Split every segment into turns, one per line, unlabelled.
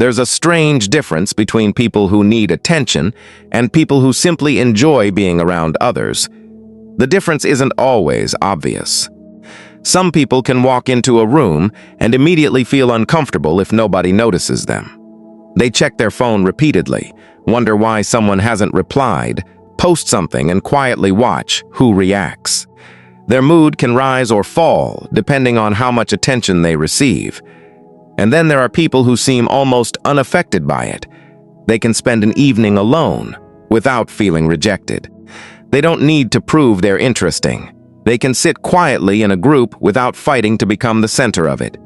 There's a strange difference between people who need attention and people who simply enjoy being around others. The difference isn't always obvious. Some people can walk into a room and immediately feel uncomfortable if nobody notices them. They check their phone repeatedly, wonder why someone hasn't replied, post something and quietly watch who reacts. Their mood can rise or fall depending on how much attention they receive. And then there are people who seem almost unaffected by it. They can spend an evening alone without feeling rejected. They don't need to prove they're interesting. They can sit quietly in a group without fighting to become the center of it.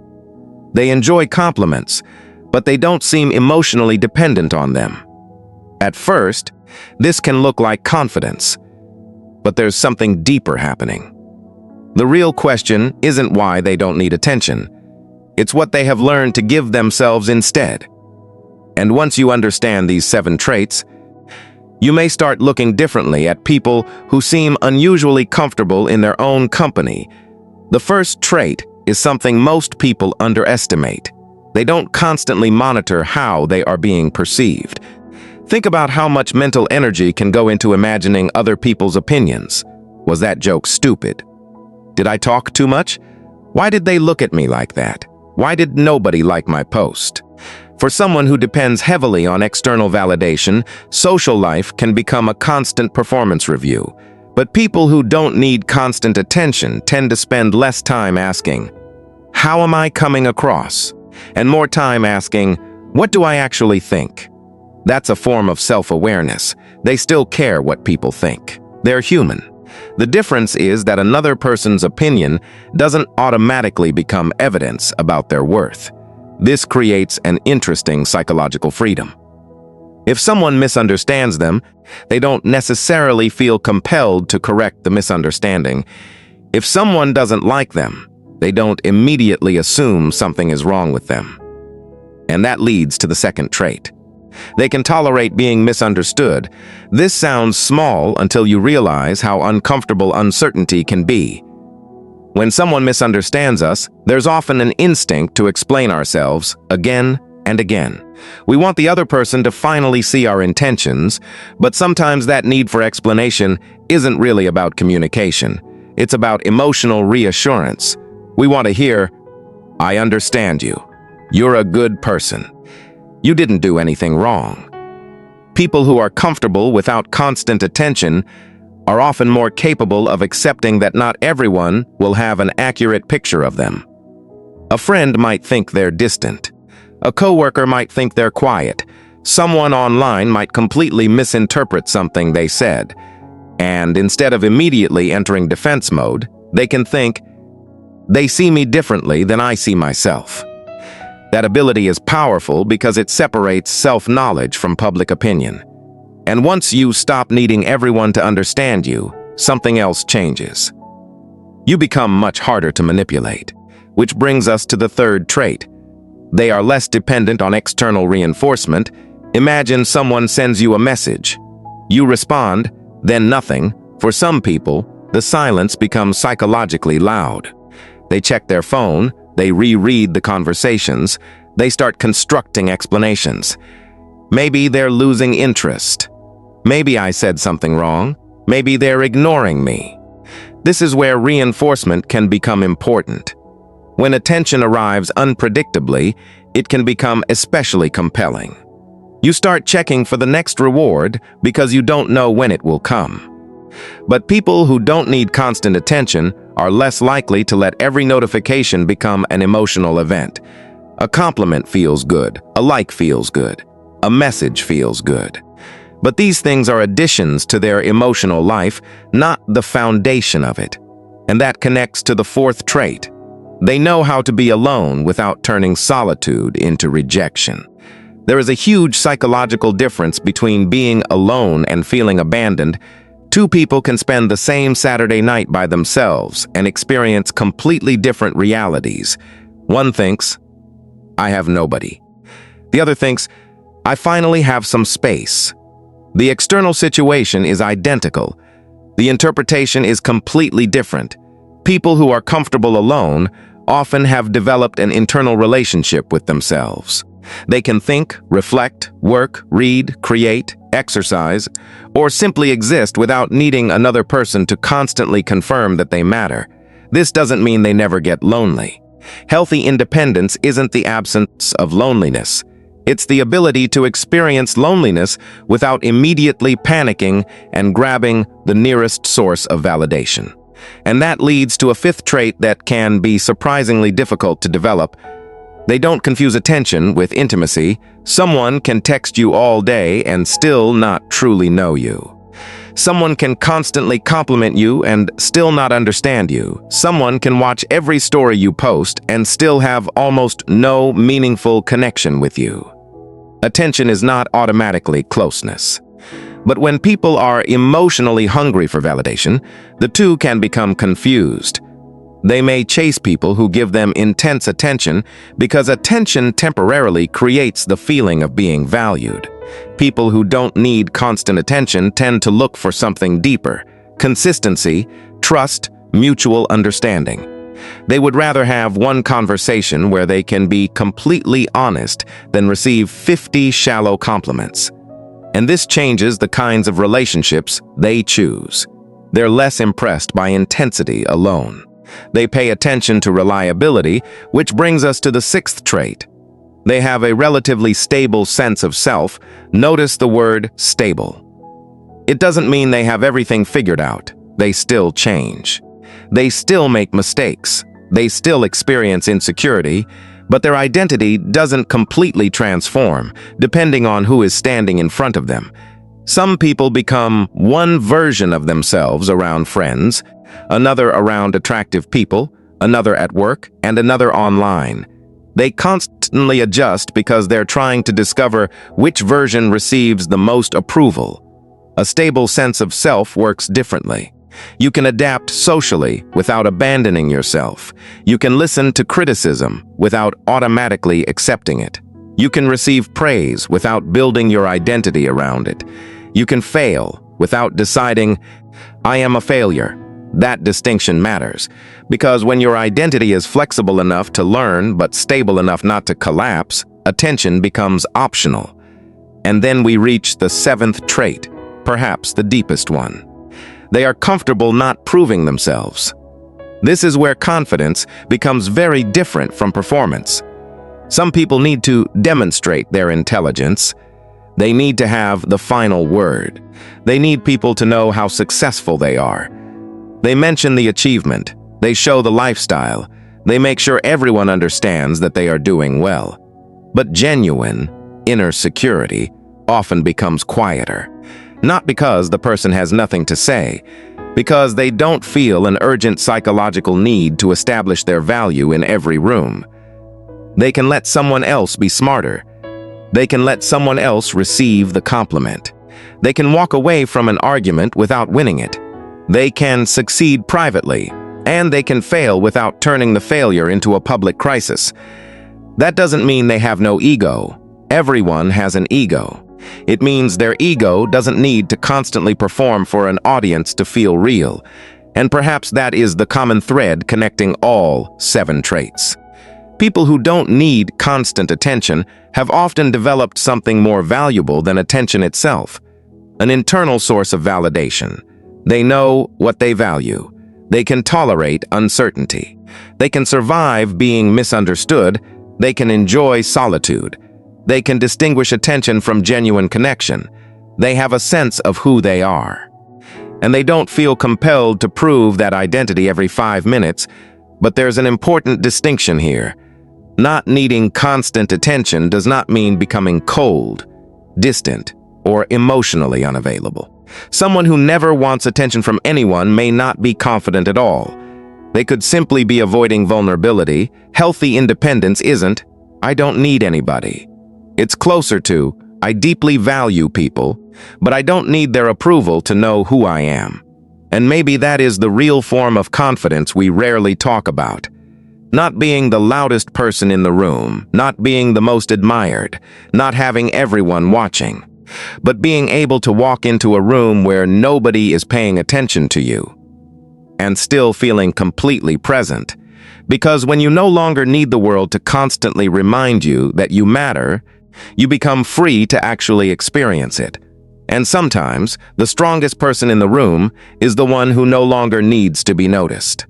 They enjoy compliments, but they don't seem emotionally dependent on them. At first, this can look like confidence, but there's something deeper happening. The real question isn't why they don't need attention. It's what they have learned to give themselves instead. And once you understand these 7 traits, you may start looking differently at people who seem unusually comfortable in their own company. The first trait is something most people underestimate. They don't constantly monitor how they are being perceived. Think about how much mental energy can go into imagining other people's opinions. Was that joke stupid? Did I talk too much? Why did they look at me like that? Why did nobody like my post? For someone who depends heavily on external validation, social life can become a constant performance review. But people who don't need constant attention tend to spend less time asking, "How am I coming across?" and more time asking, "What do I actually think?" That's a form of self-awareness. They still care what people think. They're human. The difference is that another person's opinion doesn't automatically become evidence about their worth. This creates an interesting psychological freedom. If someone misunderstands them, they don't necessarily feel compelled to correct the misunderstanding. If someone doesn't like them, they don't immediately assume something is wrong with them. And that leads to the second trait. They can tolerate being misunderstood. This sounds small until you realize how uncomfortable uncertainty can be. When someone misunderstands us, there's often an instinct to explain ourselves again and again. We want the other person to finally see our intentions, but sometimes that need for explanation isn't really about communication. It's about emotional reassurance. We want to hear, "I understand you. You're a good person. You didn't do anything wrong." People who are comfortable without constant attention are often more capable of accepting that not everyone will have an accurate picture of them. A friend might think they're distant. A coworker might think they're quiet. Someone online might completely misinterpret something they said. And instead of immediately entering defense mode, they can think, "They see me differently than I see myself." That ability is powerful because it separates self-knowledge from public opinion. And once you stop needing everyone to understand you, something else changes. You become much harder to manipulate, which brings us to the third trait. They are less dependent on external reinforcement. Imagine someone sends you a message. You respond, then nothing. For some people, the silence becomes psychologically loud. They check their phone, they reread the conversations, they start constructing explanations. Maybe they're losing interest. Maybe I said something wrong. Maybe they're ignoring me. This is where reinforcement can become important. When attention arrives unpredictably, it can become especially compelling. You start checking for the next reward because you don't know when it will come. But people who don't need constant attention are less likely to let every notification become an emotional event. A compliment feels good, a like feels good, a message feels good. But these things are additions to their emotional life, not the foundation of it. And that connects to the fourth trait. They know how to be alone without turning solitude into rejection. There is a huge psychological difference between being alone and feeling abandoned. Two people can spend the same Saturday night by themselves and experience completely different realities. One thinks, "I have nobody." The other thinks, "I finally have some space." The external situation is identical. The interpretation is completely different. People who are comfortable alone often have developed an internal relationship with themselves. They can think, reflect, work, read, create, exercise, or simply exist without needing another person to constantly confirm that they matter. This doesn't mean they never get lonely. Healthy independence isn't the absence of loneliness. It's the ability to experience loneliness without immediately panicking and grabbing the nearest source of validation. And that leads to a fifth trait that can be surprisingly difficult to develop. They don't confuse attention with intimacy. Someone can text you all day and still not truly know you. Someone can constantly compliment you and still not understand you. Someone can watch every story you post and still have almost no meaningful connection with you. Attention is not automatically closeness. But when people are emotionally hungry for validation, the two can become confused. They may chase people who give them intense attention because attention temporarily creates the feeling of being valued. People who don't need constant attention tend to look for something deeper: consistency, trust, mutual understanding. They would rather have one conversation where they can be completely honest than receive 50 shallow compliments. And this changes the kinds of relationships they choose. They're less impressed by intensity alone. They pay attention to reliability, which brings us to the sixth trait. They have a relatively stable sense of self. Notice the word stable. It doesn't mean they have everything figured out. They still change. They still make mistakes. They still experience insecurity, but their identity doesn't completely transform, depending on who is standing in front of them. Some people become one version of themselves around friends, another around attractive people, another at work, and another online. They constantly adjust because they're trying to discover which version receives the most approval. A stable sense of self works differently. You can adapt socially without abandoning yourself. You can listen to criticism without automatically accepting it. You can receive praise without building your identity around it. You can fail without deciding, "I am a failure." That distinction matters, because when your identity is flexible enough to learn but stable enough not to collapse, attention becomes optional. And then we reach the seventh trait, perhaps the deepest one. They are comfortable not proving themselves. This is where confidence becomes very different from performance. Some people need to demonstrate their intelligence. They need to have the final word. They need people to know how successful they are. They mention the achievement. They show the lifestyle. They make sure everyone understands that they are doing well. But genuine, inner security often becomes quieter. Not because the person has nothing to say, because they don't feel an urgent psychological need to establish their value in every room. They can let someone else be smarter. They can let someone else receive the compliment. They can walk away from an argument without winning it. They can succeed privately, and they can fail without turning the failure into a public crisis. That doesn't mean they have no ego. Everyone has an ego. It means their ego doesn't need to constantly perform for an audience to feel real. And perhaps that is the common thread connecting all 7 traits. People who don't need constant attention have often developed something more valuable than attention itself: an internal source of validation. They know what they value. They can tolerate uncertainty. They can survive being misunderstood. They can enjoy solitude. They can distinguish attention from genuine connection. They have a sense of who they are. And they don't feel compelled to prove that identity every 5 minutes, but there's an important distinction here. Not needing constant attention does not mean becoming cold, distant, or emotionally unavailable. Someone who never wants attention from anyone may not be confident at all. They could simply be avoiding vulnerability. Healthy independence isn't, "I don't need anybody." It's closer to, "I deeply value people, but I don't need their approval to know who I am." And maybe that is the real form of confidence we rarely talk about. Not being the loudest person in the room, not being the most admired, not having everyone watching, but being able to walk into a room where nobody is paying attention to you and still feeling completely present. Because when you no longer need the world to constantly remind you that you matter, you become free to actually experience it. And sometimes, the strongest person in the room is the one who no longer needs to be noticed.